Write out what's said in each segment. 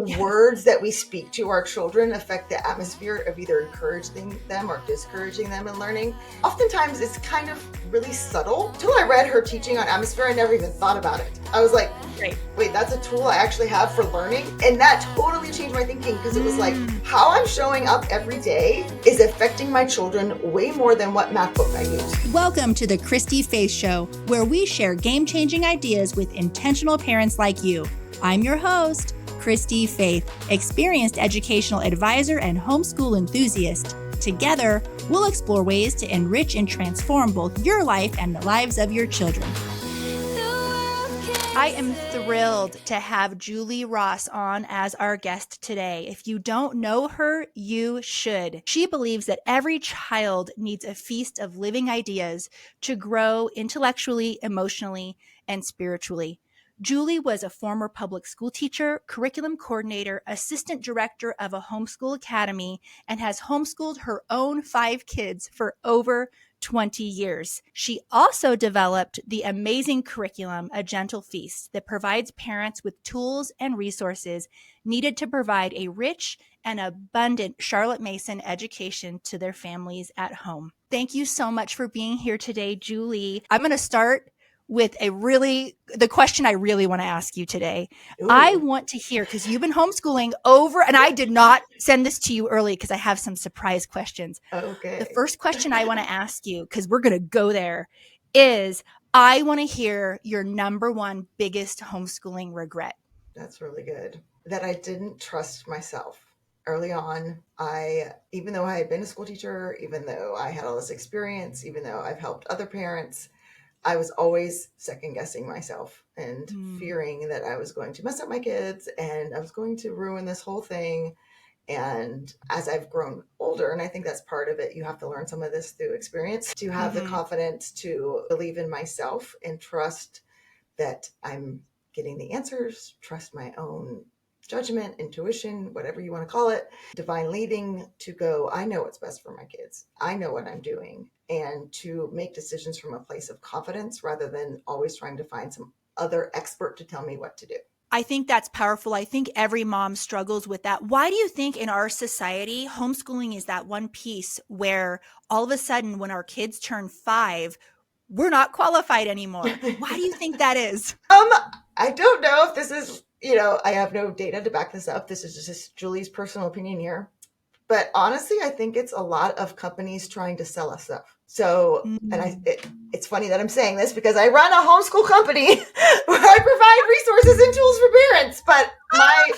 words that we speak to our children affect the atmosphere of either encouraging them or discouraging them in learning. Oftentimes it's kind of really subtle. Until I read her teaching on atmosphere, I never even thought about it. I was like, wait, that's a tool I actually have for learning. And that totally changed my thinking, because it was like, how I'm showing up every day is affecting my children way more than what math book I use. Welcome to the Christy-Faith Show, where we share game-changing ideas with intentional parents like you. I'm your host, Christy-Faith, experienced educational advisor and homeschool enthusiast. Together, we'll explore ways to enrich and transform both your life and the lives of your children. I am thrilled to have Julie Ross on as our guest today. If you don't know her, you should. She believes that every child needs a feast of living ideas to grow intellectually, emotionally, and spiritually. Julie was a former public school teacher, curriculum coordinator, assistant director of a homeschool academy, and has homeschooled her own 5 kids for over 20 years. She also developed the amazing curriculum, A Gentle Feast, that provides parents with tools and resources needed to provide a rich and abundant Charlotte Mason education to their families at home. Thank you so much for being here today, Julie. I'm going to start with the question I really want to ask you today. Ooh. I want to hear, because you've been homeschooling and I did not send this to you early because I have some surprise questions. Okay. The first question I want to ask you, because we're going to go there, is I want to hear your number one biggest homeschooling regret. That's really good. That I didn't trust myself. Early on, even though I had been a school teacher, even though I had all this experience, even though I've helped other parents, I was always second guessing myself and fearing that I was going to mess up my kids and I was going to ruin this whole thing. And as I've grown older, and I think that's part of it, you have to learn some of this through experience, to have the confidence to believe in myself and trust that I'm getting the answers, trust my own judgment, intuition, whatever you want to call it, divine leading, to go, I know what's best for my kids. I know what I'm doing. And to make decisions from a place of confidence rather than always trying to find some other expert to tell me what to do. I think that's powerful. I think every mom struggles with that. Why do you think in our society, homeschooling is that one piece where all of a sudden when our kids turn 5, we're not qualified anymore? Why do you think that is? I don't know if this is, I have no data to back this up. This is just Julie's personal opinion here. But honestly, I think it's a lot of companies trying to sell us stuff. So, and it's funny that I'm saying this because I run a homeschool company where I provide resources and tools for parents. But my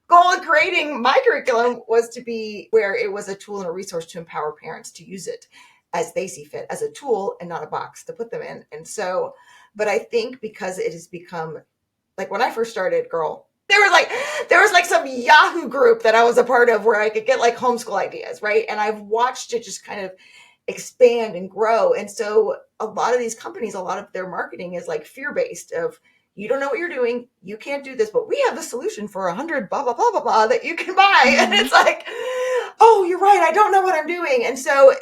goal in creating my curriculum was to be where it was a tool and a resource to empower parents to use it as they see fit, as a tool and not a box to put them in. And so, but I think because it has become, like when I first started, girl, there was like some Yahoo group that I was a part of where I could get like homeschool ideas, right? And I've watched it just kind of expand and grow. And so a lot of these companies, a lot of their marketing is like fear-based of, you don't know what you're doing, you can't do this, but we have the solution for 100 blah, blah, blah, blah, blah that you can buy. And it's like, oh, you're right, I don't know what I'm doing. And so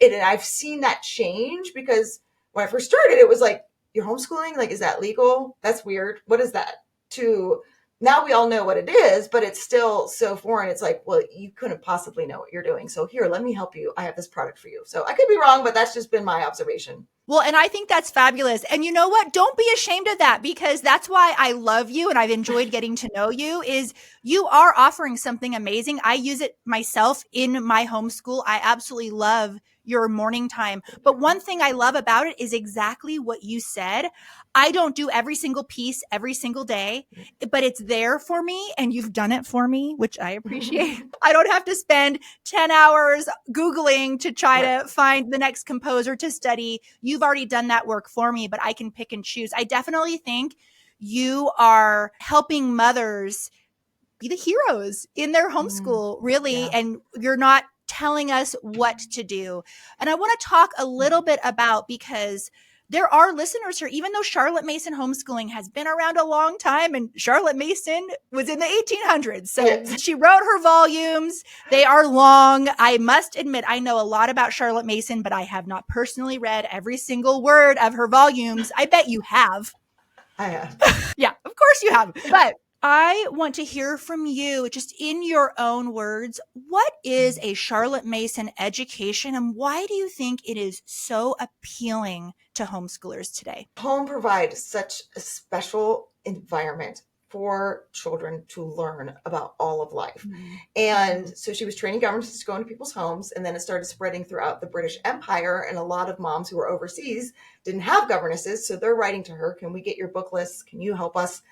and I've seen that change, because when I first started, it was like, you're homeschooling? Like, is that legal? That's weird. What is that? To now we all know what it is, but it's still so foreign. It's like, well, you couldn't possibly know what you're doing. So here, let me help you. I have this product for you. So I could be wrong, but that's just been my observation. Well, and I think that's fabulous. And you know what? Don't be ashamed of that, because that's why I love you and I've enjoyed getting to know you, is you are offering something amazing. I use it myself in my homeschool. I absolutely love your morning time. But one thing I love about it is exactly what you said. I don't do every single piece every single day, but it's there for me and you've done it for me, which I appreciate. I don't have to spend 10 hours Googling to try to find the next composer to study. You've already done that work for me, but I can pick and choose. I definitely think you are helping mothers be the heroes in their homeschool, really. Yeah. And you're not telling us what to do. And I want to talk a little bit about, because there are listeners here, even though Charlotte Mason homeschooling has been around a long time, and Charlotte Mason was in the 1800s. So she wrote her volumes. They are long. I must admit, I know a lot about Charlotte Mason, but I have not personally read every single word of her volumes. I bet you have. I have. Yeah, of course you have. But I want to hear from you, just in your own words. What is a Charlotte Mason education, and why do you think it is so appealing to homeschoolers today? Home provides such a special environment for children to learn about all of life. Mm-hmm. And so she was training governesses to go into people's homes, and then it started spreading throughout the British Empire. And a lot of moms who were overseas didn't have governesses. So they're writing to her, can we get your book lists? Can you help us?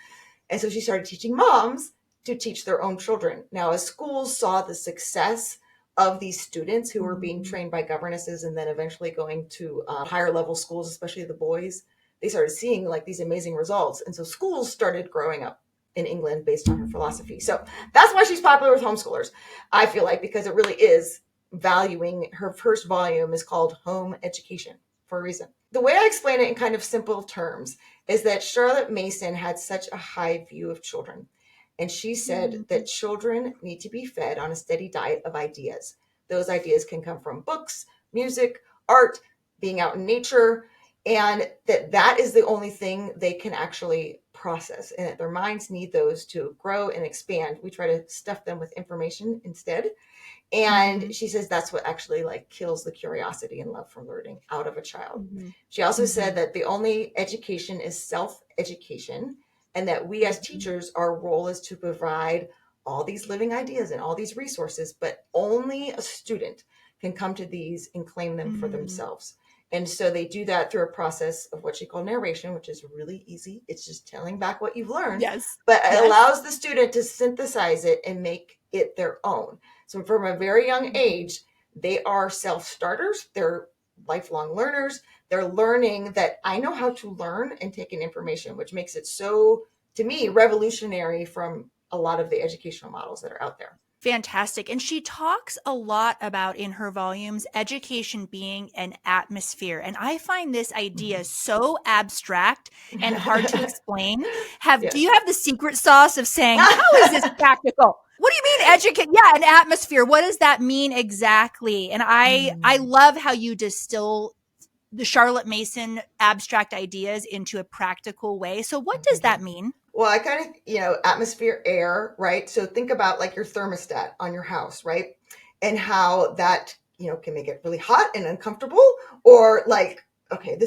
And so she started teaching moms to teach their own children. Now, as schools saw the success of these students who were being trained by governesses and then eventually going to higher level schools, especially the boys, they started seeing like these amazing results. And so schools started growing up in England based on her philosophy. So that's why she's popular with homeschoolers, I feel like, because it really is valuing. Her first volume is called Home Education for a reason. The way I explain it in kind of simple terms is that Charlotte Mason had such a high view of children. And she said that children need to be fed on a steady diet of ideas. Those ideas can come from books, music, art, being out in nature, and that is the only thing they can actually process, and that their minds need those to grow and expand. We try to stuff them with information instead. And she says that's what actually like kills the curiosity and love for learning out of a child. She also said that the only education is self-education, and that we as teachers, our role is to provide all these living ideas and all these resources, but only a student can come to these and claim them for themselves. And so they do that through a process of what she called narration, which is really easy. It's just telling back what you've learned. Yes. But it allows the student to synthesize it and make it their own. So from a very young age, they are self-starters. They're lifelong learners. They're learning that I know how to learn and take in information, which makes it so, to me, revolutionary from a lot of the educational models that are out there. Fantastic. And she talks a lot about, in her volumes, education being an atmosphere. And I find this idea so abstract and hard to explain. Do you have the secret sauce of saying, how is this practical? What do you mean educate? Yeah, an atmosphere. What does that mean exactly? And I love how you distill the Charlotte Mason abstract ideas into a practical way. So what does that mean? Well, I kind of, atmosphere, air, right? So think about like your thermostat on your house, right? And how that, can make it really hot and uncomfortable, or like, okay,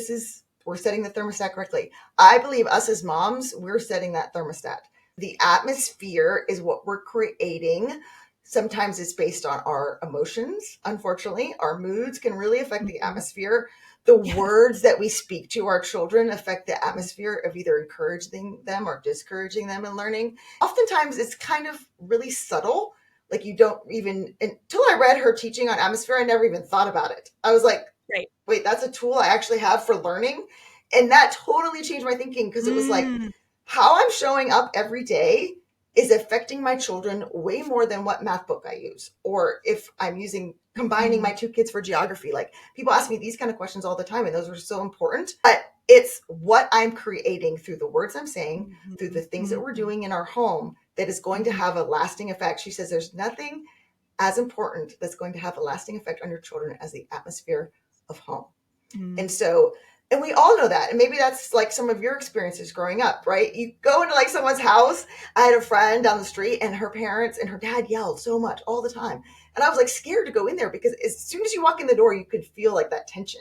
we're setting the thermostat correctly. I believe us as moms, we're setting that thermostat. The atmosphere is what we're creating. Sometimes it's based on our emotions. Unfortunately, our moods can really affect the atmosphere. The words that we speak to our children affect the atmosphere of either encouraging them or discouraging them in learning. Oftentimes it's kind of really subtle. Like you don't even, until I read her teaching on atmosphere, I never even thought about it. I was like, wait, that's a tool I actually have for learning. And that totally changed my thinking, because it was like, how I'm showing up every day is affecting my children way more than what math book I use. Or if I'm combining my two kids for geography. Like people ask me these kind of questions all the time, and those are so important. But it's what I'm creating through the words I'm saying, through the things that we're doing in our home, that is going to have a lasting effect. She says there's nothing as important that's going to have a lasting effect on your children as the atmosphere of home. And we all know that. And maybe that's like some of your experiences growing up, right? You go into like someone's house. I had a friend down the street, and her parents and her dad yelled so much all the time. And I was like scared to go in there, because as soon as you walk in the door, you could feel like that tension.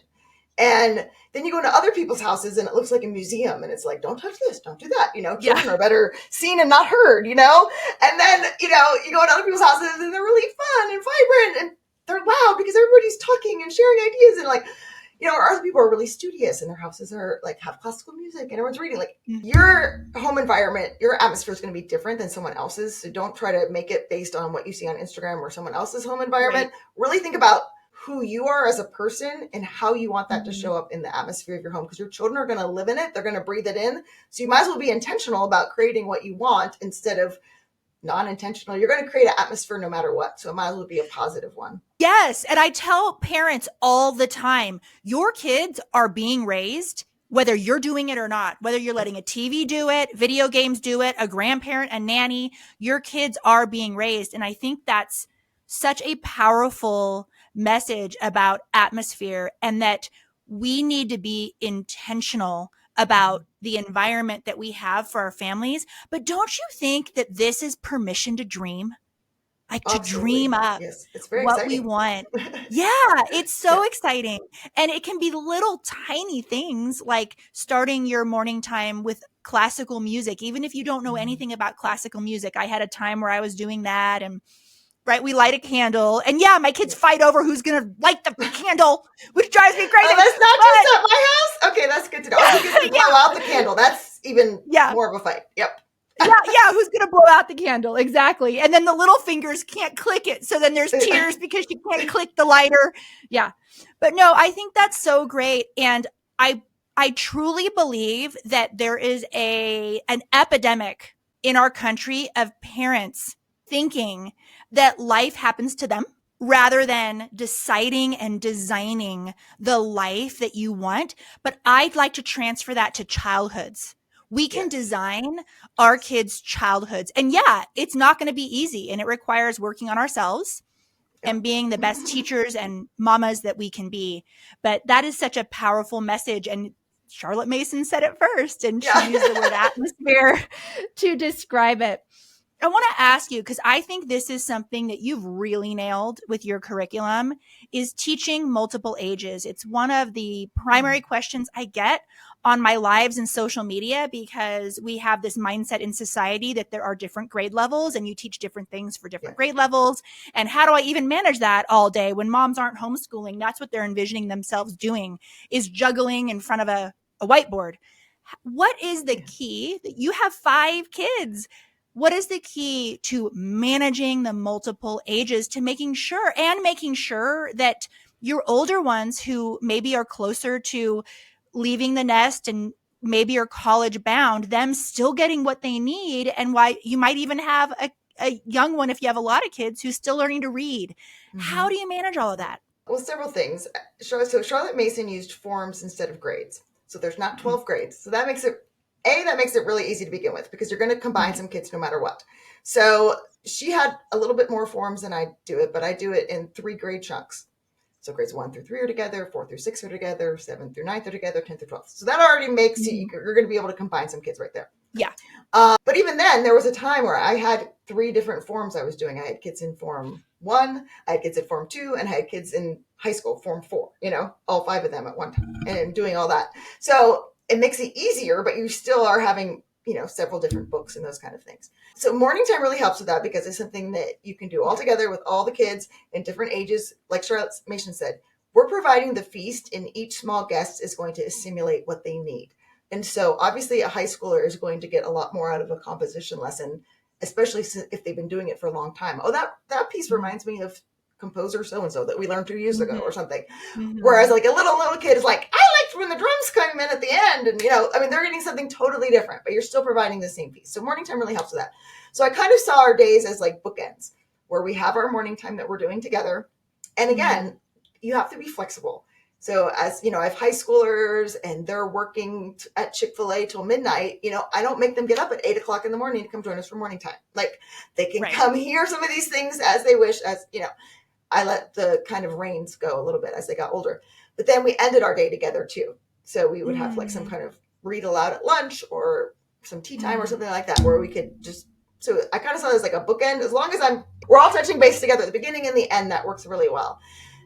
And then you go into other people's houses and it looks like a museum, and it's like, don't touch this, don't do that. Children are better seen and not heard, And then, you go into other people's houses and they're really fun and vibrant and they're loud because everybody's talking and sharing ideas, and like, or other people are really studious and their houses are like have classical music and everyone's reading. Like your home environment, your atmosphere is going to be different than someone else's. So don't try to make it based on what you see on Instagram or someone else's home environment. Really think about who you are as a person and how you want that to show up in the atmosphere of your home, because your children are going to live in it. They're going to breathe it in. So you might as well be intentional about creating what you want instead of non-intentional. You're going to create an atmosphere no matter what. So it might as well be a positive one. Yes. And I tell parents all the time, your kids are being raised, whether you're doing it or not, whether you're letting a TV do it, video games do it, a grandparent, a nanny, your kids are being raised. And I think that's such a powerful message about atmosphere, and that we need to be intentional about the environment that we have for our families. But don't you think that this is permission to dream? Like to dream Absolutely. up Yes. It's very what we exciting. want. Yeah, it's so Yeah. exciting. And it can be little tiny things like starting your morning time with classical music, even if you don't know anything about classical music. I had a time where I was doing that, and right, we light a candle. And yeah, my kids Yeah. fight over who's going to light the candle, which drives me Oh, crazy. that's not But just at my house? Okay, that's good to know. Or who gets to blow out the candle? That's even yeah, more of a fight. Yep. yeah, who's going to blow out the candle? Exactly. And then the little fingers can't click it. So then there's tears because you can't click the lighter. Yeah. But no, I think that's so great. And I truly believe that there is an epidemic in our country of parents thinking that life happens to them rather than deciding and designing the life that you want. But I'd like to transfer that to childhoods. We can Yes. design our kids' childhoods. And yeah, it's not going to be easy, and it requires working on ourselves Yep. and being the best teachers and mamas that we can be. But that is such a powerful message. And Charlotte Mason said it first, and she Yeah. used the word atmosphere to describe it. I want to ask you, because I think this is something that you've really nailed with your curriculum, is teaching multiple ages. It's one of the primary questions I get on my lives and social media, because we have this mindset in society that there are different grade levels and you teach different things for different Yeah. grade levels. And how do I even manage that all day when moms aren't homeschooling? That's what they're envisioning themselves doing, is juggling in front of a whiteboard. What is the key? You have 5 kids. What is the key to managing the multiple ages, to making sure that your older ones who maybe are closer to leaving the nest and maybe are college bound, them still getting what they need? And why you might even have a young one, if you have a lot of kids, who's still learning to read. How do you manage all of that? Well, several things. So Charlotte Mason used forms instead of grades. So there's not 12 grades. So that makes it really easy to begin with, because you're going to combine some kids no matter what. So she had a little bit more forms than I do it, but I do it in 3 grade chunks. So grades 1 through 3 are together, 4 through 6 are together, 7 through 9 are together, 10 through 12. So that already makes you're going to be able to combine some kids right there. Yeah. But even then, there was a time where I had 3 different forms I was doing. I had kids in form 1, I had kids in form 2, and I had kids in high school, form 4, all 5 of them at one time, and doing all that. So it makes it easier, but you still are having, several different books and those kind of things. So morning time really helps with that, because it's something that you can do all together with all the kids in different ages. Like Charlotte Mason said, we're providing the feast, and each small guest is going to assimilate what they need. And so obviously a high schooler is going to get a lot more out of a composition lesson, especially if they've been doing it for a long time. Oh, that piece reminds me of composer so-and-so that we learned 2 years ago or something. Whereas like a little kid is like, I liked when the drums come in at the end. And, they're getting something totally different, but you're still providing the same piece. So morning time really helps with that. So I kind of saw our days as like bookends, where we have our morning time that we're doing together. And again, you have to be flexible. So as I have high schoolers and they're working at Chick-fil-A till midnight, I don't make them get up at 8:00 in the morning to come join us for morning time. Like, they can come hear some of these things as they wish, I let the kind of reins go a little bit as they got older. But then we ended our day together too. So we would have like some kind of read aloud at lunch or some tea time or something like that, where we could just, so I kind of saw it as like a bookend. As long as we're all touching base together at the beginning and the end, that works really well.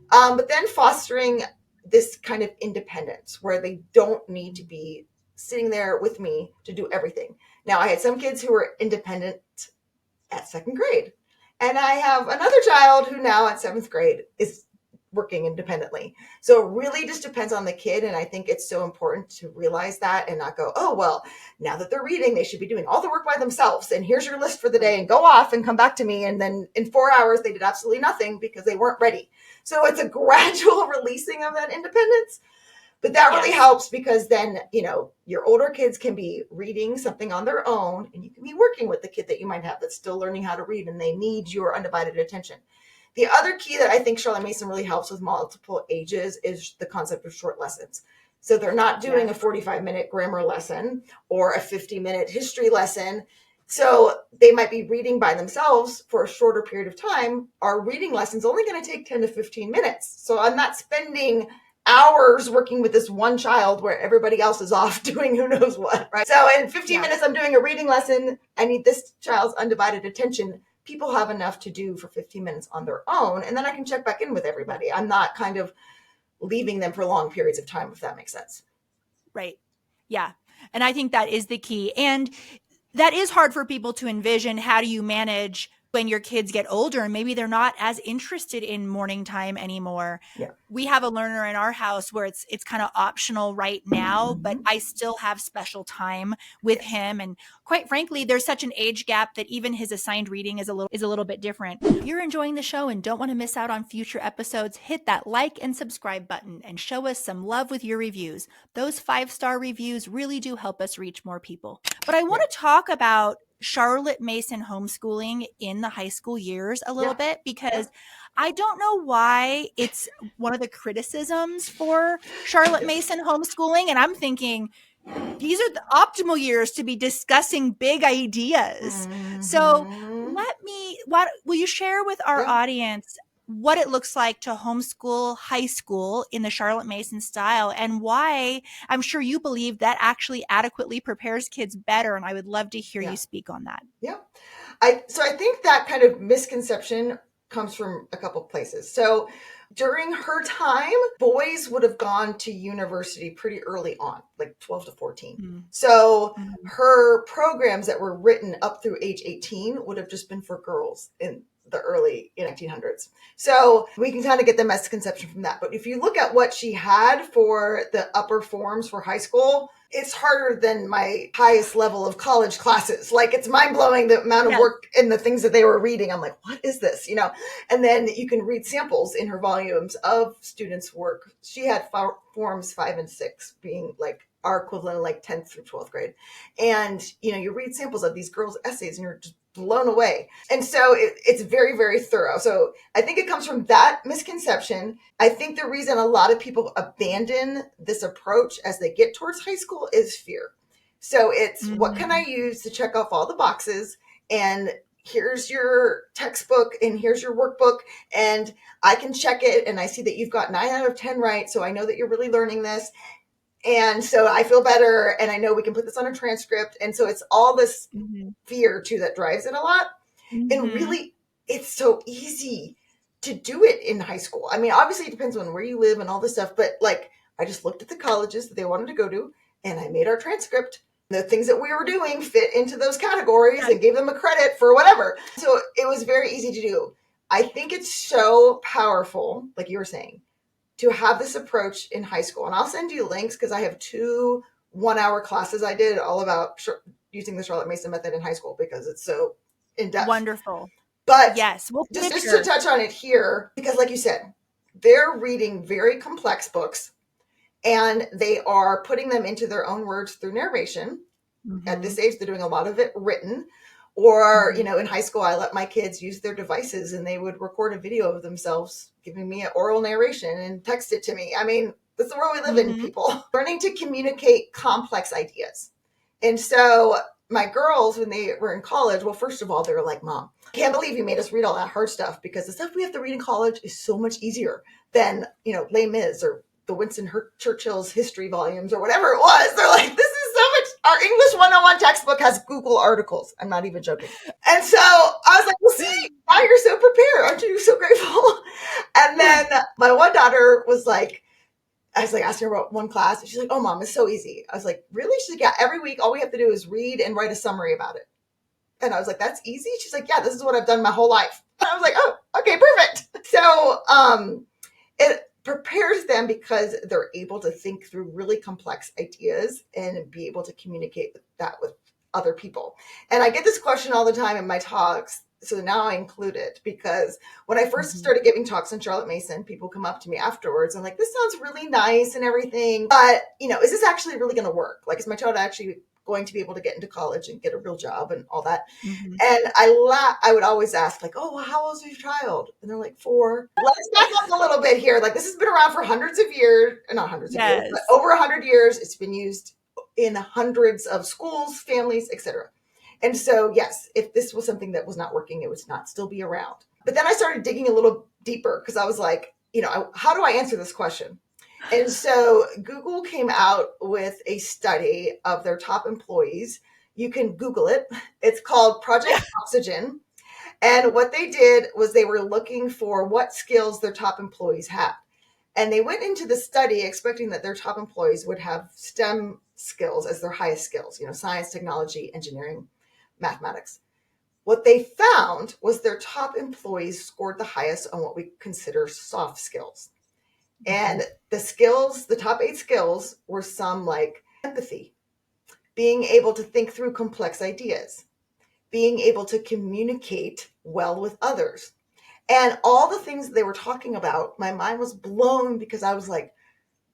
But then fostering this kind of independence where they don't need to be sitting there with me to do everything. Now, I had some kids who were independent at 2nd grade, and I have another child who now at 7th grade is working independently. So it really just depends on the kid. And I think it's so important to realize that and not go, oh, well, now that they're reading, they should be doing all the work by themselves. And here's your list for the day, and go off and come back to me. And then in 4 hours, they did absolutely nothing because they weren't ready. So it's a gradual releasing of that independence. But that really helps, because then, your older kids can be reading something on their own, and you can be working with the kid that you might have that's still learning how to read, and they need your undivided attention. The other key that I think Charlotte Mason really helps with multiple ages is the concept of short lessons. So they're not doing a 45-minute grammar lesson or a 50-minute history lesson. So they might be reading by themselves for a shorter period of time. Our reading lesson's only going to take 10 to 15 minutes. So I'm not spending hours working with this one child where everybody else is off doing who knows what, right? So in 15 minutes, I'm doing a reading lesson. I need this child's undivided attention. People have enough to do for 15 minutes on their own. And then I can check back in with everybody. I'm not kind of leaving them for long periods of time, if that makes sense. Right. Yeah. And I think that is the key. And that is hard for people to envision. How do you manage when your kids get older and maybe they're not as interested in morning time anymore? Yeah. We have a learner in our house where it's kind of optional right now, but I still have special time with him. And quite frankly, there's such an age gap that even his assigned reading is a little bit different. If you're enjoying the show and don't want to miss out on future episodes, hit that like and subscribe button and show us some love with your reviews. Those 5-star reviews really do help us reach more people. But I want to talk about Charlotte Mason homeschooling in the high school years a little bit, because I don't know why it's one of the criticisms for Charlotte Mason homeschooling. And I'm thinking these are the optimal years to be discussing big ideas. So will you share with our audience what it looks like to homeschool high school in the Charlotte Mason style, and why I'm sure you believe that actually adequately prepares kids better. And I would love to hear you speak on that. Yeah. So I think that kind of misconception comes from a couple of places. So during her time, boys would have gone to university pretty early on, like 12 to 14. So her programs that were written up through age 18 would have just been for girls in the early 1900s. So we can kind of get the misconception from that. But if you look at what she had for the upper forms for high school, it's harder than my highest level of college classes. Like, it's mind blowing the amount of work and the things that they were reading. I'm like, what is this? And then you can read samples in her volumes of students' work. She had forms 5 and 6 being like our equivalent of like 10th through 12th grade. And, you read samples of these girls' essays and you're just blown away. And so it's very, very thorough. So I think it comes from that misconception. I think the reason a lot of people abandon this approach as they get towards high school is fear. So it's what can I use to check off all the boxes? And here's your textbook and here's your workbook, and I can check it and I see that you've got 9 out of 10 right. So I know that you're really learning this. And so I feel better, and I know we can put this on a transcript. And so it's all this fear too that drives it a lot. And really, it's so easy to do it in high school. I mean, obviously it depends on where you live and all this stuff, but like, I just looked at the colleges that they wanted to go to and I made our transcript. The things that we were doing fit into those categories and gave them a credit for whatever. So it was very easy to do. I think it's so powerful, like you were saying, to have this approach in high school. And I'll send you links because I have 2 1-hour classes I did all about using the Charlotte Mason method in high school because it's so in-depth. Wonderful. But yes, just to touch on it here, because like you said, they're reading very complex books and they are putting them into their own words through narration. At this age, they're doing a lot of it written. Or, in high school, I let my kids use their devices and they would record a video of themselves giving me an oral narration and text it to me. I mean, that's the world we live in, people. Learning to communicate complex ideas. And so my girls, when they were in college, well, first of all, they were like, Mom, I can't believe you made us read all that hard stuff, because the stuff we have to read in college is so much easier than, Les Mis or the Winston Churchill's history volumes or whatever it was. They're like, this is so much. Our English 101 textbook has Google articles. I'm not even joking. And so I was like, well, see, now you're so prepared. Aren't you so grateful? And then my one daughter was like, I was like asking her about one class, and she's like, oh, Mom, it's so easy. I was like, really? She's like, yeah, every week, all we have to do is read and write a summary about it. And I was like, that's easy? She's like, yeah, this is what I've done my whole life. And I was like, oh, okay, perfect. So it prepares them because they're able to think through really complex ideas and be able to communicate that with other people. And I get this question all the time in my talks. So now I include it because when I first started giving talks on Charlotte Mason, people come up to me afterwards and like, this sounds really nice and everything, but is this actually really going to work? Like, is my child actually going to be able to get into college and get a real job and all that? And I would always ask like, oh, well, how old is your child? And they're like, 4. Let's back up a little bit here. Like, this has been around for hundreds of years, not hundreds of years, but over 100 years. It's been used in hundreds of schools, families, etc. And so, yes, if this was something that was not working, it would not still be around. But then I started digging a little deeper because I was like, how do I answer this question? And so Google came out with a study of their top employees. You can Google it. It's called Project Oxygen. And what they did was they were looking for what skills their top employees had. And they went into the study expecting that their top employees would have STEM skills as their highest skills, science, technology, engineering, mathematics. What they found was their top employees scored the highest on what we consider soft skills. And the skills, the top 8 skills were some like empathy, being able to think through complex ideas, being able to communicate well with others. And all the things they were talking about, my mind was blown because I was like,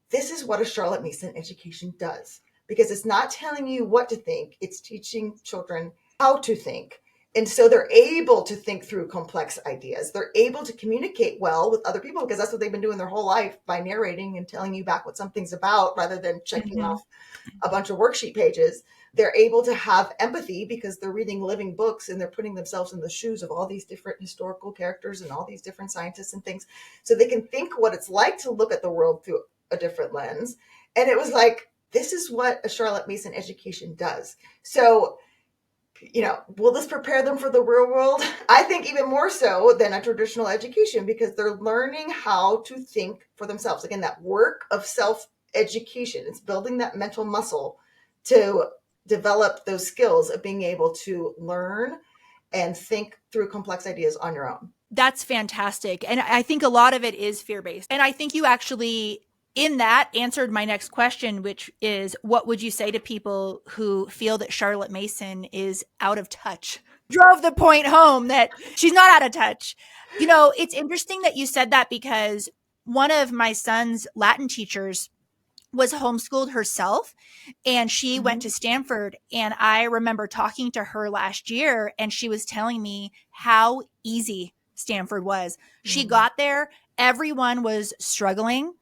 this is what a Charlotte Mason education does. Because it's not telling you what to think, it's teaching children how to think. And so they're able to think through complex ideas. They're able to communicate well with other people because that's what they've been doing their whole life by narrating and telling you back what something's about rather than checking off a bunch of worksheet pages. They're able to have empathy because they're reading living books and they're putting themselves in the shoes of all these different historical characters and all these different scientists and things. So they can think what it's like to look at the world through a different lens. And it was like, this is what a Charlotte Mason education does. So, will this prepare them for the real world? I think even more so than a traditional education because they're learning how to think for themselves. Again, that work of self-education. It's building that mental muscle to develop those skills of being able to learn and think through complex ideas on your own. That's fantastic. And I think a lot of it is fear-based. And I think you actually in that answered my next question, which is what would you say to people who feel that Charlotte Mason is out of touch? Drove the point home that she's not out of touch. It's interesting that you said that because one of my son's Latin teachers was homeschooled herself and she went to Stanford. And I remember talking to her last year and she was telling me how easy Stanford was. She got there. Everyone was struggling.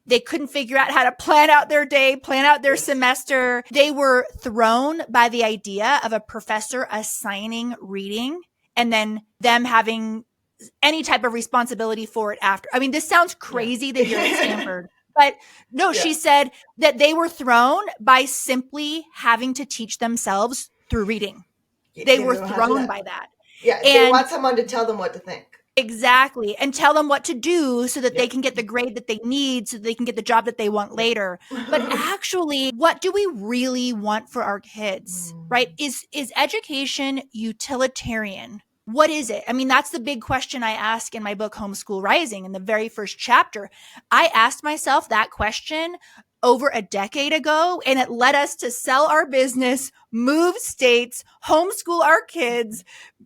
They couldn't figure out how to plan out their day, plan out their semester. They were thrown by the idea of a professor assigning reading and then them having any type of responsibility for it after. I mean, this sounds crazy that you're at Stanford, but no, she said that they were thrown by simply having to teach themselves through reading. They were thrown by that. Yeah, they want someone to tell them what to think. Exactly. And tell them what to do so that they can get the grade that they need so they can get the job that they want later. But actually, what do we really want for our kids, right? Is education utilitarian? What is it? I mean, that's the big question I ask in my book, Homeschool Rising, in the very first chapter. I asked myself that question over a decade ago, and it led us to sell our business, move states, homeschool our kids,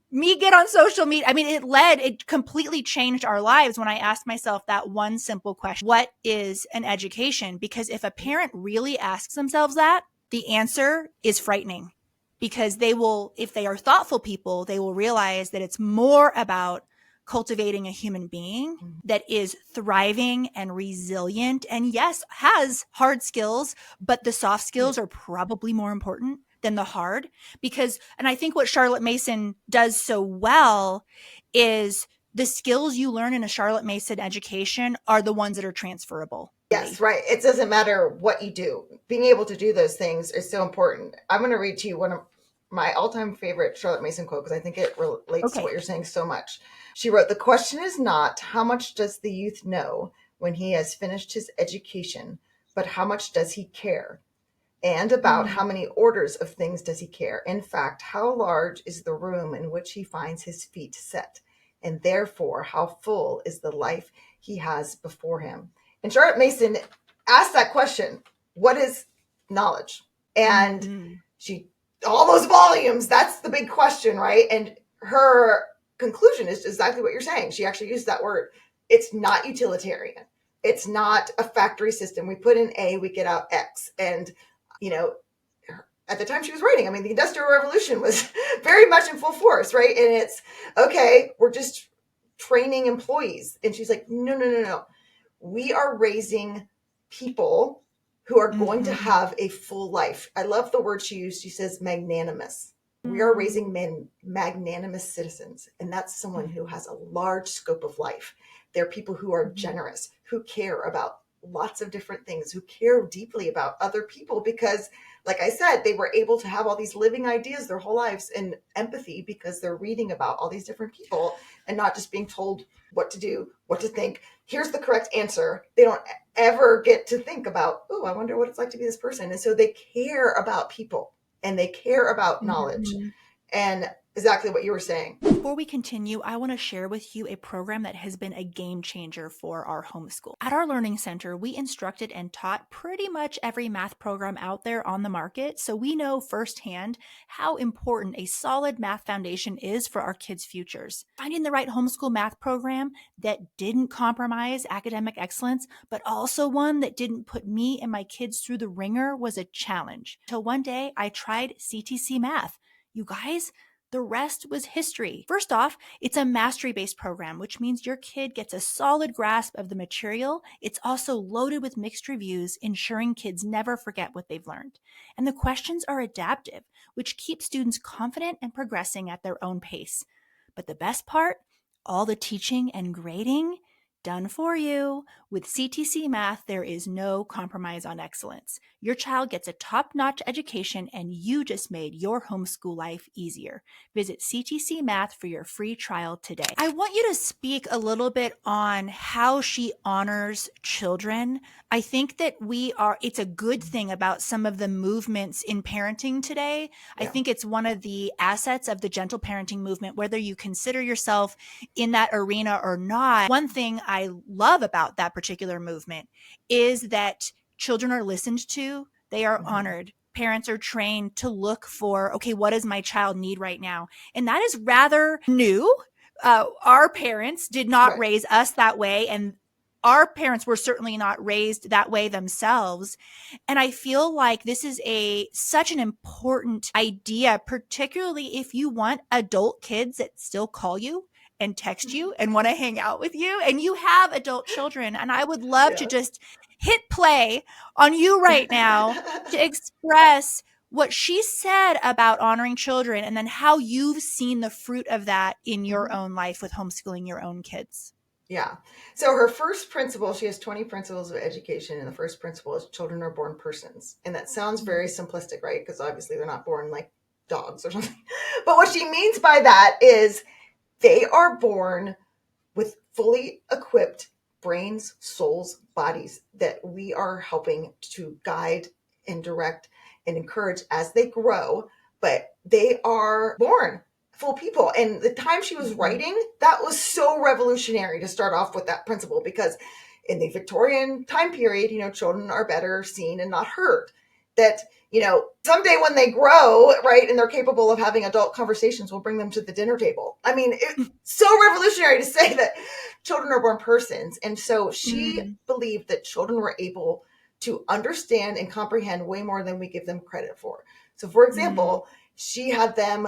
me get on social media. I mean, it completely changed our lives when I asked myself that one simple question. What is an education? Because if a parent really asks themselves that, the answer is frightening because if they are thoughtful people, they will realize that it's more about cultivating a human being that is thriving and resilient and yes, has hard skills, but the soft skills are probably more important than the hard and I think what Charlotte Mason does so well is the skills you learn in a Charlotte Mason education are the ones that are transferable. Yes, right. It doesn't matter what you do. Being able to do those things is so important. I'm going to read to you one of my all-time favorite Charlotte Mason quote because I think it relates to what you're saying so much. She wrote, "The question is not how much does the youth know when he has finished his education, but how much does he care? And about how many orders of things does he care? In fact, how large is the room in which he finds his feet set? And therefore, how full is the life he has before him?" And Charlotte Mason asked that question, what is knowledge? And all those volumes, that's the big question, right? And her conclusion is exactly what you're saying. She actually used that word. It's not utilitarian. It's not a factory system. We put in A, we get out X. And at the time she was writing, I mean, the Industrial Revolution was very much in full force, right? And it's, okay, we're just training employees. And she's like, no. We are raising people who are going to have a full life. I love the word she used. She says magnanimous. We are raising magnanimous citizens. And that's someone who has a large scope of life. They're people who are generous, who care about lots of different things, who care deeply about other people because, like I said, they were able to have all these living ideas their whole lives and empathy because they're reading about all these different people and not just being told what to do, what to think. Here's the correct answer. They don't ever get to think about, oh, I wonder what it's like to be this person. And so they care about people and they care about knowledge. And exactly what you were saying. Before we continue, I want to share with you a program that has been a game changer for our homeschool. At our Learning Center, we instructed and taught pretty much every math program out there on the market, so we know firsthand how important a solid math foundation is for our kids' futures. Finding the right homeschool math program that didn't compromise academic excellence, but also one that didn't put me and my kids through the ringer was a challenge. Till one day, I tried CTC Math. You guys, the rest was history. First off, it's a mastery-based program, which means your kid gets a solid grasp of the material. It's also loaded with mixed reviews, ensuring kids never forget what they've learned. And the questions are adaptive, which keeps students confident and progressing at their own pace. But the best part, all the teaching and grading done for you. With CTC Math, there is no compromise on excellence. Your child gets a top-notch education, and you just made your homeschool life easier. Visit CTC Math for your free trial today. I want you to speak a little bit on how she honors children. I think that it's a good thing about some of the movements in parenting today. Yeah. I think it's one of the assets of the gentle parenting movement, whether you consider yourself in that arena or not. One thing I love about that particular movement is that children are listened to. They are honored. Parents are trained to look for, okay, what does my child need right now? And that is rather new. Our parents did not raise us that way, and our parents were certainly not raised that way themselves. And I feel like this is such an important idea, particularly if you want adult kids that still call you and text you and want to hang out with you, and you have adult children. And I would love to just hit play on you right now to express what she said about honoring children and then how you've seen the fruit of that in your own life with homeschooling your own kids. Yeah. So her first principle, she has 20 principles of education. And the first principle is children are born persons. And that sounds very simplistic, right? Because obviously they're not born like dogs or something. But what she means by that is they are born with fully equipped brains, souls, bodies that we are helping to guide and direct and encourage as they grow. But they are born full people. And the time she was writing, that was so revolutionary to start off with that principle, because in the Victorian time period, children are better seen and not heard. That, someday when they grow, right, and they're capable of having adult conversations, we'll bring them to the dinner table. I mean, it's so revolutionary to say that children are born persons. And so she believed that children were able to understand and comprehend way more than we give them credit for. So, for example, she had them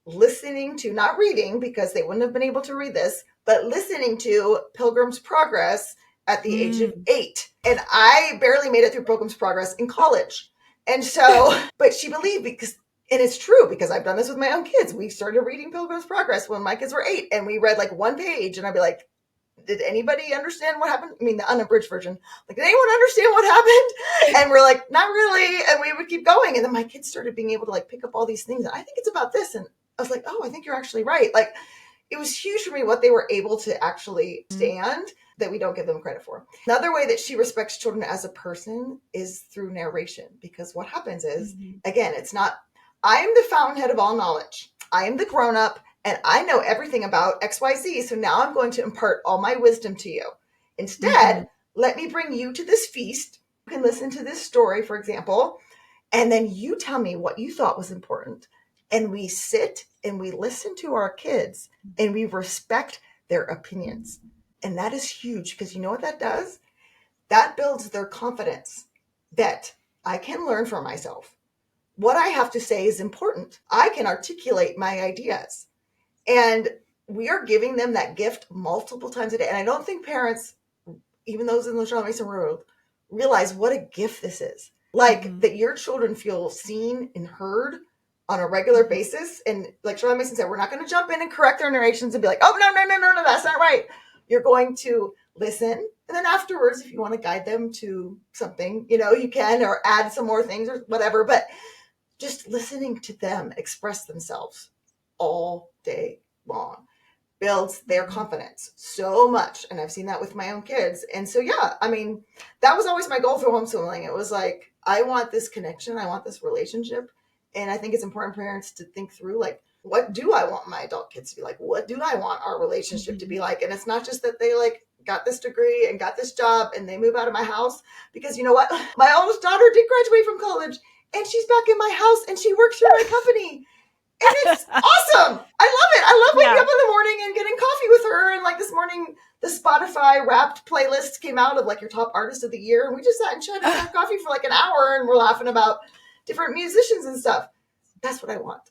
listening to, not reading because they wouldn't have been able to read this, but listening to Pilgrim's Progress at the age of 8. And I barely made it through Pilgrim's Progress in college. And so, but she believed, and it's true, because I've done this with my own kids. We started reading Pilgrim's Progress when my kids were 8, and we read like one page, and I'd be like, did anybody understand what happened? I mean, the unabridged version. Like, did anyone understand what happened? And we're like, not really. And we would keep going. And then my kids started being able to like pick up all these things. And I think it's about this. And I was like, oh, I think you're actually right. Like, it was huge for me what they were able to actually stand that we don't give them credit for. Another way that she respects children as a person is through narration, because what happens is, again, it's not, I am the fountainhead of all knowledge. I am the grown-up and I know everything about XYZ. So now I'm going to impart all my wisdom to you. Instead, let me bring you to this feast. You can listen to this story, for example, and then you tell me what you thought was important. And we sit and we listen to our kids and we respect their opinions. And that is huge, because you know what that does? That builds their confidence that I can learn from myself. What I have to say is important. I can articulate my ideas. And we are giving them that gift multiple times a day. And I don't think parents, even those in the Charlotte Mason world, realize what a gift this is. Like that your children feel seen and heard on a regular basis. And like Charlotte Mason said, we're not going to jump in and correct their narrations and be like, oh, no, that's not right. You're going to listen. And then afterwards, if you want to guide them to something, you can, or add some more things or whatever. But just listening to them express themselves all day long builds their confidence so much. And I've seen that with my own kids. And so, yeah, I mean, that was always my goal for homeschooling. It was like, I want this connection. I want this relationship. And I think it's important for parents to think through, like, what do I want my adult kids to be like? What do I want our relationship to be like? And it's not just that they like got this degree and got this job and they move out of my house, because you know what? My oldest daughter did graduate from college and she's back in my house and she works for my company. And it's awesome. I love it. I love waking up in the morning and getting coffee with her. And like this morning, the Spotify Wrapped playlist came out of like your top artist of the year. And we just sat and chatted and had coffee for like an hour and we're laughing about different musicians and stuff. That's what I want.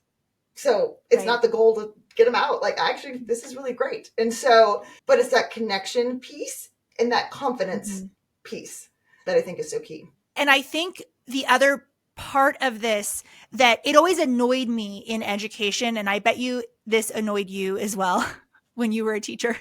So it's not the goal to get them out. Like, actually, this is really great. And so, but it's that connection piece and that confidence piece that I think is so key. And I think the other part of this that it always annoyed me in education, and I bet you this annoyed you as well when you were a teacher,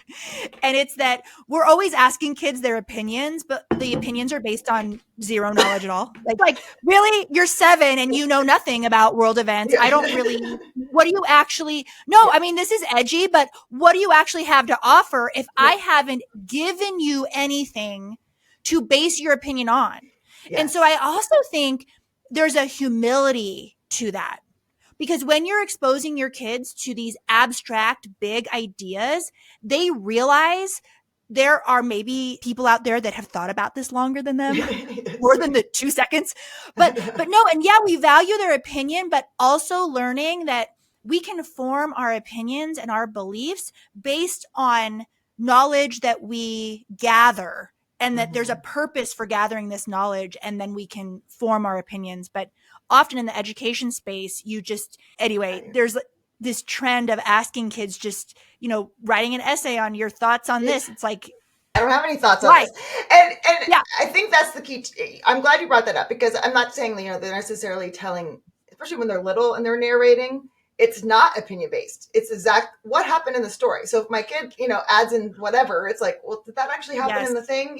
and it's that we're always asking kids their opinions, but the opinions are based on zero knowledge at all. Like really, you're 7 and you know nothing about world events. I don't really, what do you actually, no, I mean, this is edgy, but what do you actually have to offer if I haven't given you anything to base your opinion on? Yes. And so I also think there's a humility to that, because when you're exposing your kids to these abstract, big ideas, they realize there are maybe people out there that have thought about this longer than them, more than the 2 seconds. But no, and yeah, we value their opinion, but also learning that we can form our opinions and our beliefs based on knowledge that we gather. And that there's a purpose for gathering this knowledge, and then we can form our opinions. But often in the education space, there's this trend of asking kids just, writing an essay on your thoughts on this. It's like, I don't have any thoughts on this. And I think that's the key. I'm glad you brought that up, because I'm not saying, they're necessarily telling, especially when they're little and they're narrating, it's not opinion based. It's exact what happened in the story. So if my kid, adds in whatever, it's like, well, did that actually happen in the thing?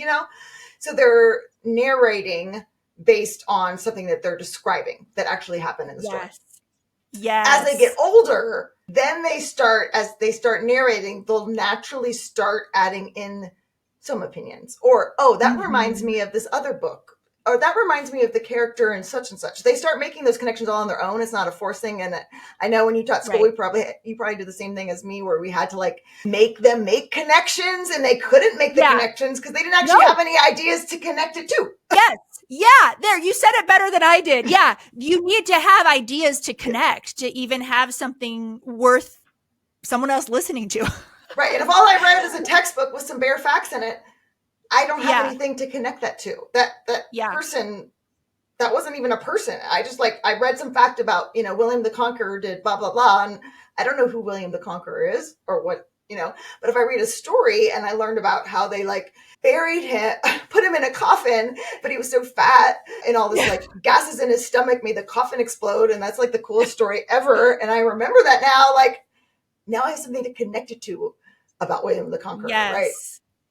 So they're narrating based on something that they're describing that actually happened in the story. Yes. As they get older, then as they start narrating, they'll naturally start adding in some opinions, or, oh, that reminds me of this other book, or that reminds me of the character and such and such. They start making those connections all on their own. It's not a forced thing. And I know when you taught school, you probably did the same thing as me, where we had to like make them make connections, and they couldn't make the connections because they didn't actually have any ideas to connect it to. Yes. Yeah. There, you said it better than I did. Yeah. You need to have ideas to connect, to even have something worth someone else listening to. Right. And if all I read is a textbook with some bare facts in it, I don't have anything to connect that to. That person, that wasn't even a person. I just I read some fact about, William the Conqueror did blah, blah, blah. And I don't know who William the Conqueror is or what, but if I read a story and I learned about how they buried him, put him in a coffin, but he was so fat and all this gases in his stomach made the coffin explode. And that's the coolest story ever. And I remember that now, now I have something to connect it to about William the Conqueror, right?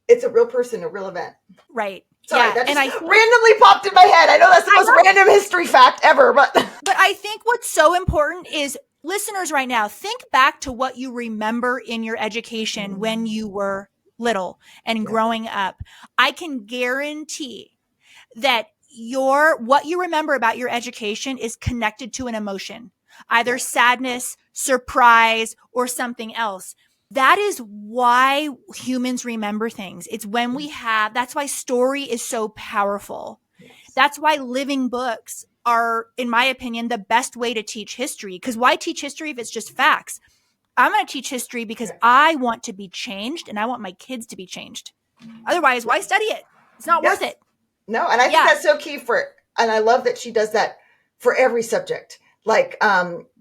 It's a real person, a real event. Right. Sorry, that just randomly popped in my head. I know that's the most random history fact ever, but I think what's so important is, listeners right now, think back to what you remember in your education when you were little and growing up. I can guarantee that what you remember about your education is connected to an emotion, either sadness, surprise, or something else. That is why humans remember things. It's when that's why story is so powerful. Yes. That's why living books are, in my opinion, the best way to teach history. Because why teach history if it's just facts? I'm going to teach history because I want to be changed, and I want my kids to be changed. Otherwise, why study it? It's not worth it. No, and I think that's so key and I love that she does that for every subject. I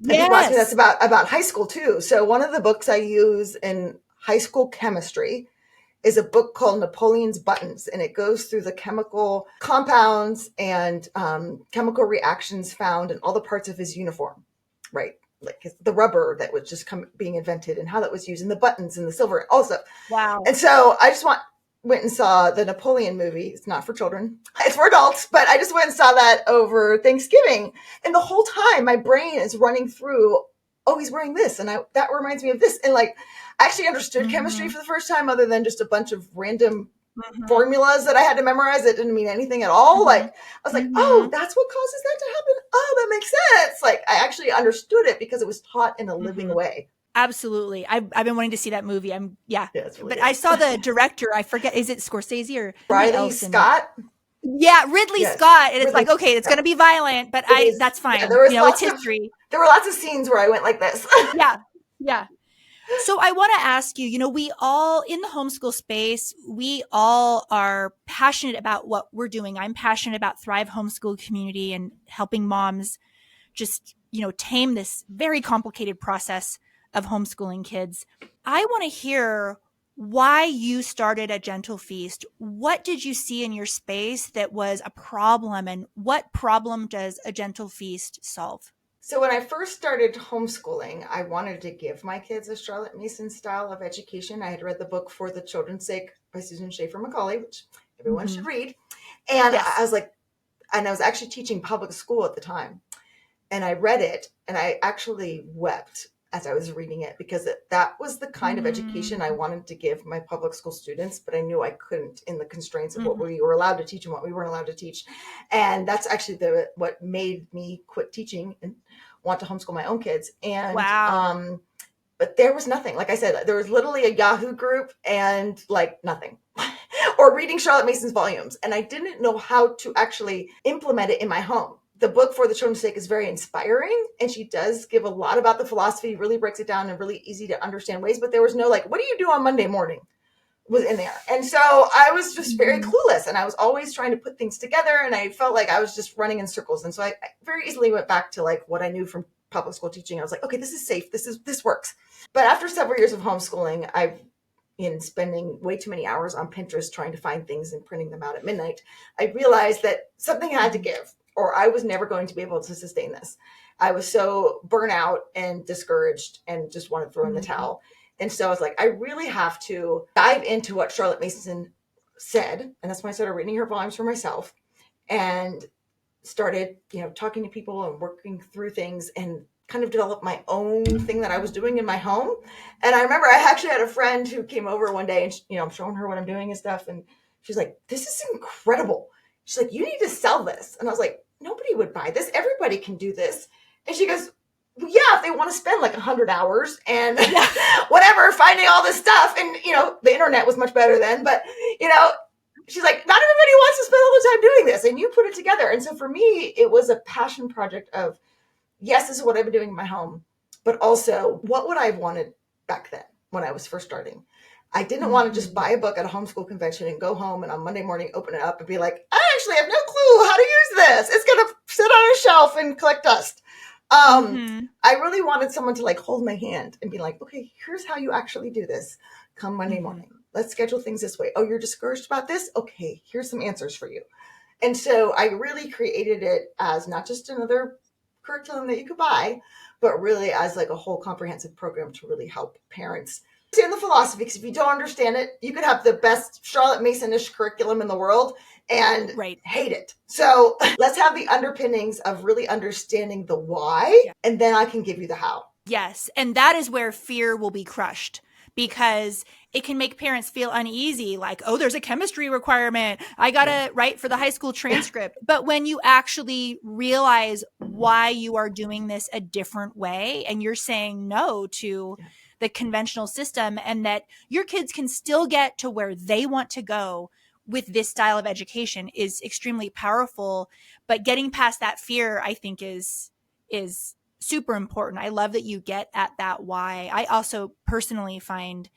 think last that's about high school too. So one of the books I use in high school chemistry is a book called Napoleon's Buttons, and it goes through the chemical compounds and chemical reactions found in all the parts of his uniform, right? The rubber that was just being invented and how that was used, and the buttons and the silver and all stuff. Wow. And so I just want went and saw the Napoleon movie. It's not for children. It's for adults, but I just went and saw that over Thanksgiving. And the whole time my brain is running through, oh, he's wearing this. And that reminds me of this. And like, I actually understood chemistry for the first time other than just a bunch of random formulas that I had to memorize that didn't mean anything at all. Like, I was like, oh, that's what causes that to happen. Oh, that makes sense. Like, I actually understood it because it was taught in a living way. Absolutely. I've been wanting to see that movie. Yeah, it's really but good. I saw the director. I forget, is it Scorsese or Riley Scott? Yeah, Ridley Scott. And it's like, okay, it's going to be violent, but that's fine. There was it's history. There were lots of scenes where I went like this. Yeah. So I want to ask you, we all in the homeschool space, we all are passionate about what we're doing. I'm passionate about Thrive Homeschool Community and helping moms just, tame this very complicated process of homeschooling kids. I want to hear why you started a Gentle Feast. What did you see in your space that was a problem, and what problem does a Gentle Feast solve? So when I first started homeschooling, I wanted to give my kids a Charlotte Mason style of education. I had read the book For the Children's Sake by Susan Schaefer Macaulay, which everyone should read. And I was like, and I was actually teaching public school at the time. And I read it and I actually wept as I was reading it because that was the kind of education I wanted to give my public school students, but I knew I couldn't in the constraints of what we were allowed to teach and what we weren't allowed to teach. And that's actually what made me quit teaching and want to homeschool my own kids. And but there was nothing. Like I said, there was literally a Yahoo group and like nothing. Or reading Charlotte Mason's volumes. And I didn't know how to actually implement it in my home. The book For the Children's Sake is very inspiring, and she does give a lot about the philosophy, really breaks it down in really easy to understand ways, but there was no like, what do you do on Monday morning was in there. And so I was just very clueless, and I was always trying to put things together, and I felt like I was just running in circles. And so I very easily went back to like what I knew from public school teaching. I was like, okay, this is safe. This works. But after several years of homeschooling, I've in spending way too many hours on Pinterest trying to find things and printing them out at midnight, I realized that something had to give, or I was never going to be able to sustain this. I was so burnt out and discouraged and just wanted to throw in the towel. And so I was like, I really have to dive into what Charlotte Mason said. And that's when I started reading her volumes for myself and started, talking to people and working through things and kind of develop my own thing that I was doing in my home. And I remember I actually had a friend who came over one day and, I'm showing her what I'm doing and stuff. And she's like, this is incredible. She's like, you need to sell this. And I was like, nobody would buy this. Everybody can do this. And she goes, well, yeah, if they want to spend like 100 hours and whatever, finding all this stuff. And, the internet was much better then, but, she's like, not everybody wants to spend all the time doing this. And you put it together. And so for me, it was a passion project of, yes, this is what I've been doing in my home, but also what would I have wanted back then when I was first starting? I didn't want to just buy a book at a homeschool convention and go home and on Monday morning open it up and be like, I actually have no clue how to use this. It's going to sit on a shelf and collect dust. I really wanted someone to like hold my hand and be like, okay, here's how you actually do this. Come Monday morning. Let's schedule things this way. Oh, you're discouraged about this? Okay, here's some answers for you. And so I really created it as not just another curriculum that you could buy, but really as like a whole comprehensive program to really help parents understand the philosophy. Because if you don't understand it, you could have the best Charlotte Mason-ish curriculum in the world and hate it. So let's have the underpinnings of really understanding the why, and then I can give you the how. Yes. And that is where fear will be crushed, because it can make parents feel uneasy, like, oh, there's a chemistry requirement. I got to write for the high school transcript. But when you actually realize why you are doing this a different way and you're saying no to the conventional system, and that your kids can still get to where they want to go with this style of education, is extremely powerful. But getting past that fear, I think, is super important. I love that you get at that why. I also personally find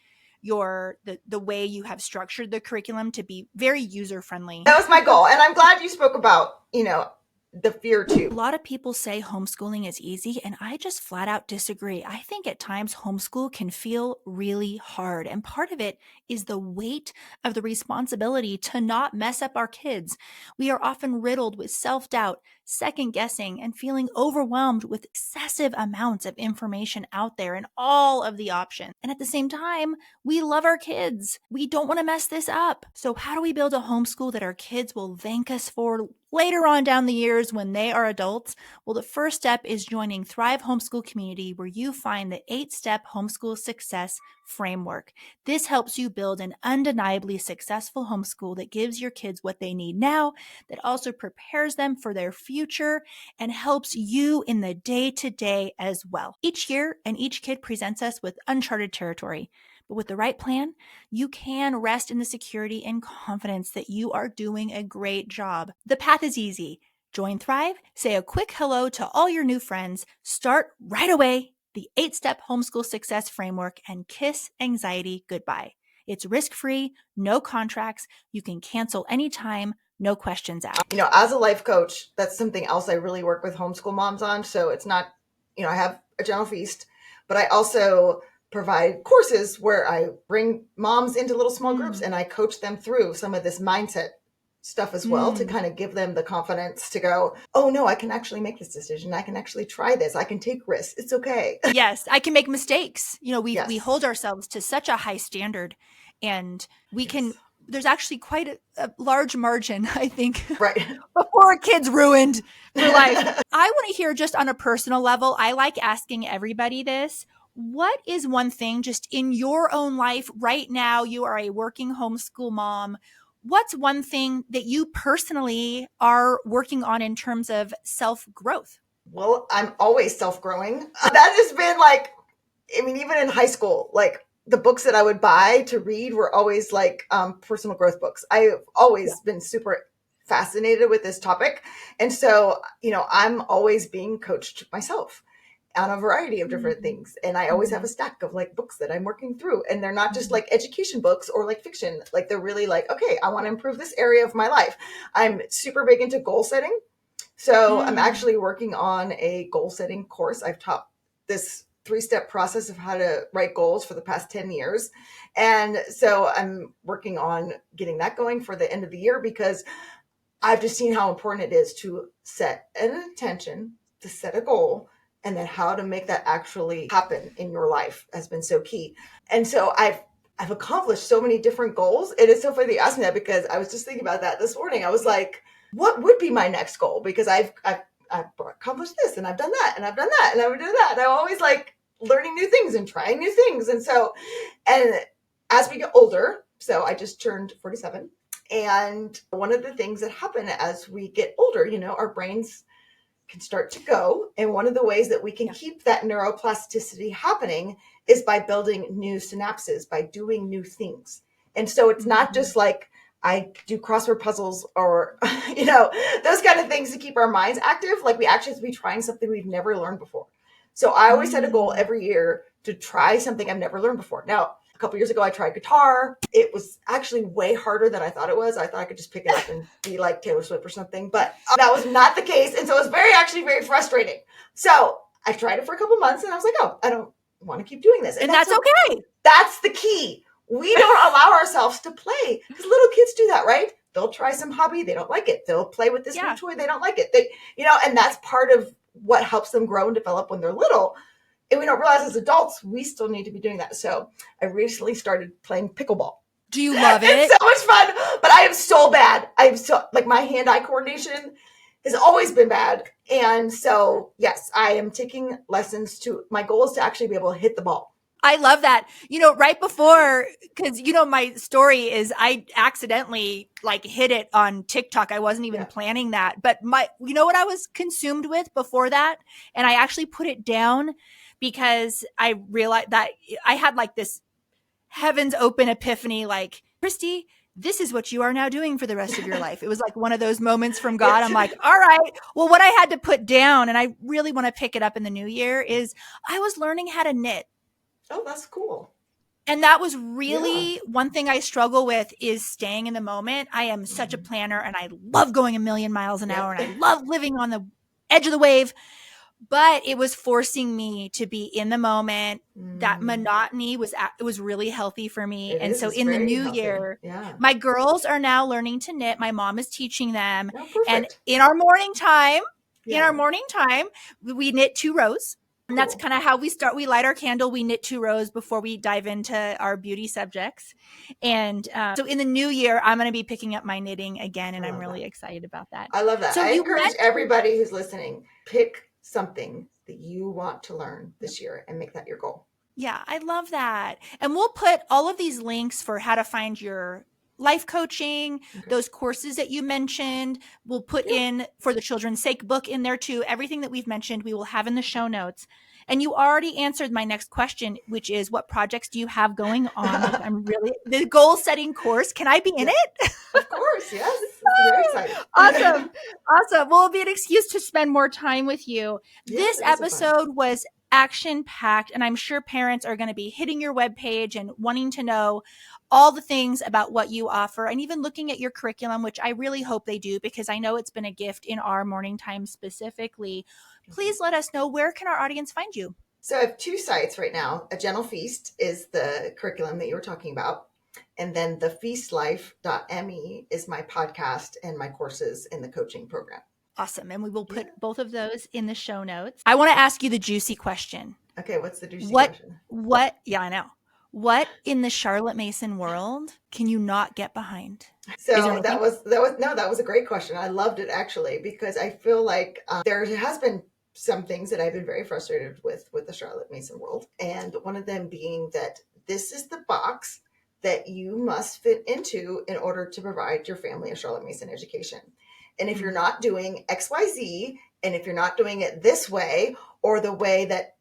the way you have structured the curriculum to be very user friendly. That was my goal. And I'm glad you spoke about, the fear too. A lot of people say homeschooling is easy, and I just flat out disagree. I think at times homeschool can feel really hard, and part of it is the weight of the responsibility to not mess up our kids. We are often riddled with self-doubt, second guessing and feeling overwhelmed with excessive amounts of information out there and all of the options. And at the same time, we love our kids. We don't want to mess this up. So how do we build a homeschool that our kids will thank us for later on down the years when they are adults? Well, the first step is joining Thrive Homeschool Community, where you find the 8-step homeschool success framework. This helps you build an undeniably successful homeschool that gives your kids what they need now, that also prepares them for their future and helps you in the day-to-day as well. Each year and each kid presents us with uncharted territory. But with the right plan, you can rest in the security and confidence that you are doing a great job. The path is easy. Join Thrive, say a quick hello to all your new friends, start right away the 8-step homeschool success framework, and kiss anxiety goodbye. It's risk-free, no contracts. You can cancel anytime, no questions asked. You know, as a life coach, that's something else I really work with homeschool moms on. So it's not, you know, I have a general feast, but I also provide courses where I bring moms into little small groups and I coach them through some of this mindset stuff as well to kind of give them the confidence to go, oh no, I can actually make this decision. I can actually try this. I can take risks. It's okay. Yes, I can make mistakes. You know, we hold ourselves to such a high standard, and we can, there's actually quite a large margin, I think, right, before a kid's ruined for life. I want to hear just on a personal level, I like asking everybody this. What is one thing just in your own life right now? You are a working homeschool mom. What's one thing that you personally are working on in terms of self-growth? Well, I'm always self-growing. That has been like, I mean, even in high school, like the books that I would buy to read were always like personal growth books. I've always been super fascinated with this topic. And so, you know, I'm always being coached myself on a variety of different things. And I always have a stack of like books that I'm working through. And they're not just like education books or like fiction. Like they're really like, okay, I want to improve this area of my life. I'm super big into goal setting. So I'm actually working on a goal setting course. I've taught this 3-step process of how to write goals for the past 10 years. And so I'm working on getting that going for the end of the year, because I've just seen how important it is to set an intention, to set a goal, and then how to make that actually happen in your life has been so key. And so I've accomplished so many different goals. It is so funny that you asked me that, because I was just thinking about that this morning. I was like, what would be my next goal? Because I've accomplished this, and I've done that, and I've done that, and I've done that. And I'm always like learning new things and trying new things. And so, and as we get older, so I just turned 47. And one of the things that happen as we get older, you know, our brains can start to go. And one of the ways that we can keep that neuroplasticity happening is by building new synapses, by doing new things. And so it's not just like I do crossword puzzles or, you know, those kind of things to keep our minds active. Like we actually have to be trying something we've never learned before. So I always set a goal every year to try something I've never learned before. Now, a couple years ago, I tried guitar. It was actually way harder than I thought it was. I thought I could just pick it up and be like Taylor Swift or something, but that was not the case. And so it was actually very frustrating. So I tried it for a couple months and I was like, oh, I don't want to keep doing this. And that's okay. That's the key. We don't allow ourselves to play, because little kids do that, right? They'll try some hobby. They don't like it. They'll play with this new toy. They don't like it. They, you know, and that's part of what helps them grow and develop when they're little. And we don't realize as adults, we still need to be doing that. So I recently started playing pickleball. Do you love it? It's so much fun, but I am so bad. I'm so, like, my hand-eye coordination has always been bad. And so, yes, I am taking lessons my goal is to actually be able to hit the ball. I love that. You know, right before, because, you know, my story is I accidentally like hit it on TikTok. I wasn't even planning that. But you know what I was consumed with before that? And I actually put it down because I realized that I had like this heavens open epiphany, like, Christy, this is what you are now doing for the rest of your life. It was like one of those moments from God. I'm like, all right, well, what I had to put down, and I really want to pick it up in the new year, is I was learning how to knit. Oh, that's cool. And that was really one thing I struggle with, is staying in the moment. I am such a planner, and I love going a million miles an hour, and I love living on the edge of the wave. But it was forcing me to be in the moment. That monotony was really healthy for me. And so in the new year, my girls are now learning to knit. My mom is teaching them. Oh, and in our morning time, In our morning time, we knit 2 rows. And that's kind of how we start. We light our candle, we knit 2 rows before we dive into our beauty subjects. And so in the new year, I'm going to be picking up my knitting again, and I'm really excited about that. I love that. So I encourage everybody who's listening, pick something that you want to learn this year and make that your goal. Yeah, I love that. And we'll put all of these links for how to find your life coaching, those courses that you mentioned. We'll put in For the Children's Sake book in there too. Everything that we've mentioned, we will have in the show notes. And you already answered my next question, which is, what projects do you have going on? I'm really the goal setting course. Can I be in it? Of course, yes. Very excited. Awesome. Well, it'll be an excuse to spend more time with you. This episode was action packed, and I'm sure parents are going to be hitting your webpage and wanting to know all the things about what you offer, and even looking at your curriculum, which I really hope they do, because I know it's been a gift in our morning time specifically. Please let us know, where can our audience find you? So I have 2 sites right now. A Gentle Feast is the curriculum that you were talking about. And then the feastlife.me is my podcast and my courses in the coaching program. Awesome. And we will put both of those in the show notes. I want to ask you the juicy question. Okay, what's the juicy question? Yeah, I know. What in the Charlotte Mason world can you not get behind? So that was a great question. I loved it, actually, because I feel like there has been some things that I've been very frustrated with the Charlotte Mason world. And one of them being that this is the box that you must fit into in order to provide your family a Charlotte Mason education. And if you're not doing XYZ, and if you're not doing it this way, or the way that,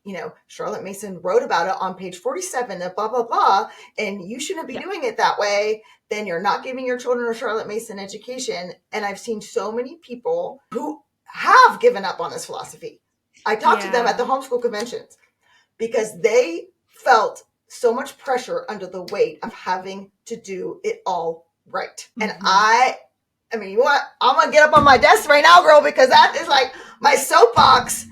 Charlotte Mason wrote about it on page 47 of blah, blah, blah, and you shouldn't be doing it that way, then you're not giving your children a Charlotte Mason education. And I've seen so many people who have given up on this philosophy. I talked to them at the homeschool conventions because they felt so much pressure under the weight of having to do it all right. And I mean, you want, I'm going to get up on my desk right now, girl, because that is like my soapbox,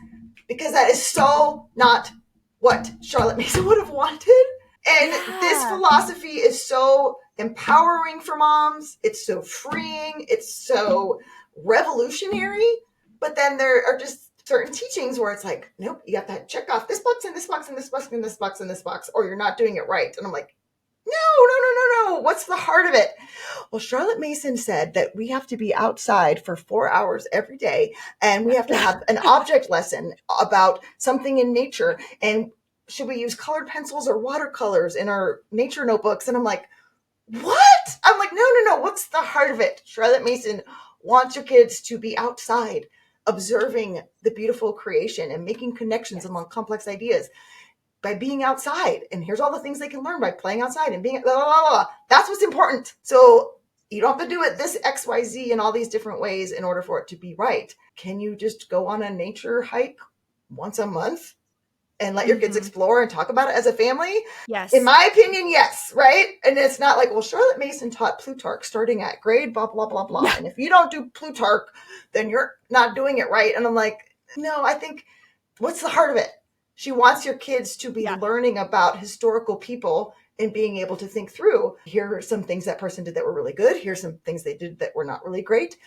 because that is so not what Charlotte Mason would have wanted. And this philosophy is so empowering for moms. It's so freeing. It's so revolutionary. But then there are just certain teachings where it's like, nope, you have to check off this box and this box and this box and this box and this box, or you're not doing it right. And I'm like, no. What's the heart of it? Well, Charlotte Mason said that we have to be outside for 4 hours every day, and we have to have an object lesson about something in nature. And should we use colored pencils or watercolors in our nature notebooks? And I'm like, what? I'm like, no. What's the heart of it? Charlotte Mason wants your kids to be outside, observing the beautiful creation and making connections among complex ideas by being outside. And here's all the things they can learn by playing outside and being blah, blah, blah, blah. That's what's important. So you don't have to do it this XYZ in all these different ways in order for it to be right. Can you just go on a nature hike once a month and let your kids explore and talk about it as a family? Yes. In my opinion, yes. Right. And it's not like, well, Charlotte Mason taught Plutarch starting at grade, blah, blah, blah, blah. And if you don't do Plutarch, then you're not doing it right. And I'm like, no, I think, what's the heart of it? She wants your kids to be learning about historical people and being able to think through, here are some things that person did that were really good. Here's some things they did that were not really great.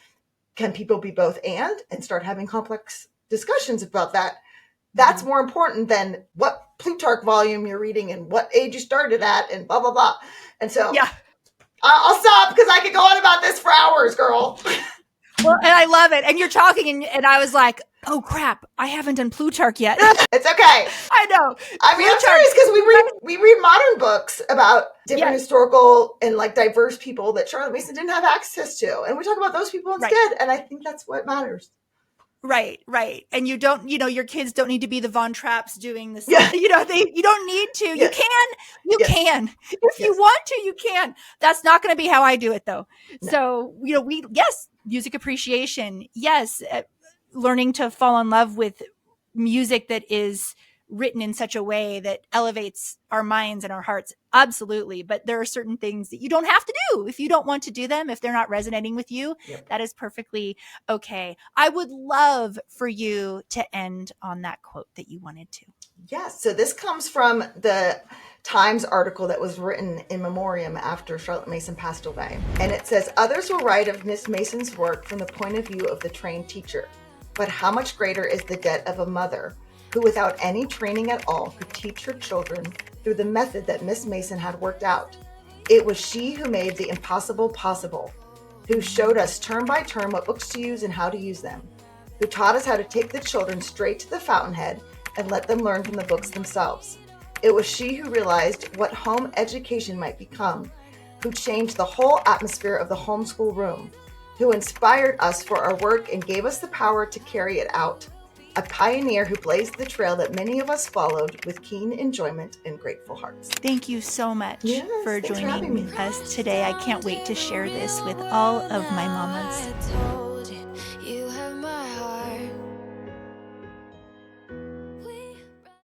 Can people be both and start having complex discussions about that? That's more important than what Plutarch volume you're reading and what age you started at and blah, blah, blah. And so I'll stop because I could go on about this for hours, girl. Well, and I love it. And you're talking and I was like, oh crap, I haven't done Plutarch yet. It's okay. I know. I mean, I'm serious, because we read modern books about different historical and like diverse people that Charlotte Mason didn't have access to. And we talk about those people instead. Right. And I think that's what matters. Right. And you don't, your kids don't need to be the Von Trapps doing this. Yeah. You don't need to. Yes. You can. If you want to, you can. That's not going to be how I do it though. No. So, music appreciation. Yes. Learning to fall in love with music that is written in such a way that elevates our minds and our hearts. Absolutely. But there are certain things that you don't have to do. If you don't want to do them, if they're not resonating with you, that is perfectly okay. I would love for you to end on that quote that you wanted to. Yes. So this comes from the Times article that was written in memoriam after Charlotte Mason passed away. And it says, others will write of Miss Mason's work from the point of view of the trained teacher. But how much greater is the debt of a mother who, without any training at all, could teach her children through the method that Miss Mason had worked out. It was she who made the impossible possible, who showed us term by term what books to use and how to use them, who taught us how to take the children straight to the fountainhead and let them learn from the books themselves. It was she who realized what home education might become, who changed the whole atmosphere of the homeschool room, who inspired us for our work and gave us the power to carry it out. A pioneer who blazed the trail that many of us followed with keen enjoyment and grateful hearts. Thank you so much for thanks for having joining me. us today. I can't wait to share this with all of my mamas.